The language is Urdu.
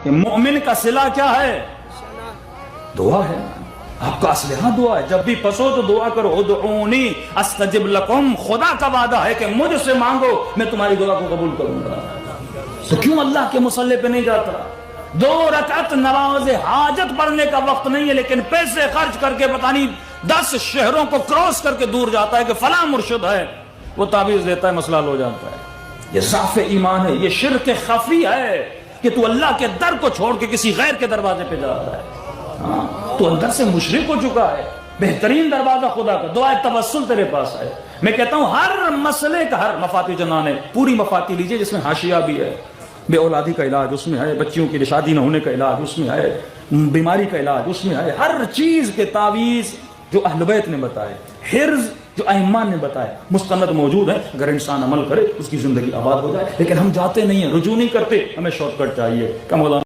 کہ مومن کا صلہ کیا ہے؟ دعا ہے. آپ کا اسلحہ دعا ہے. جب بھی پسو تو دعا کرو. ادعونی استجب لکم. خدا کا وعدہ ہے کہ مجھ سے مانگو میں تمہاری دعا کو قبول کروں گا. تو کیوں اللہ کے مصلی پہ نہیں جاتا؟ 2 رکعت نماز حاجت پڑھنے کا وقت نہیں ہے لیکن پیسے خرچ کر کے پتہ نہیں 10 شہروں کو کراس کر کے دور جاتا ہے کہ فلاں مرشد ہے, وہ تعویذ دیتا ہے, مسئلہ حل ہو جاتا ہے. یہ ضعف ایمان ہے, یہ شرک خفی ہے کہ تو اللہ کے در کو چھوڑ کے کسی غیر کے دروازے پہ جا رہا ہے. تو اندر سے مشرک ہو چکا ہے. بہترین دروازہ خدا کا دعائے توسل تیرے پاس ہے. میں کہتا ہوں ہر مسئلے کا, ہر مفاتی جنان ہے, پوری مفاتی لیجئے جس میں حاشیہ بھی ہے. بے اولادی کا علاج اس میں ہے, بچیوں کی شادی نہ ہونے کا علاج اس میں ہے, بیماری کا علاج اس میں ہے. ہر چیز کے تعویذ جو اہل بیت نے بتائے, حرز جو ائمہ نے بتائے, مستند موجود ہے. اگر انسان عمل کرے اس کی زندگی آباد ہو جائے. لیکن ہم جاتے نہیں ہیں, رجوع نہیں کرتے, ہمیں شارٹ کٹ چاہیے.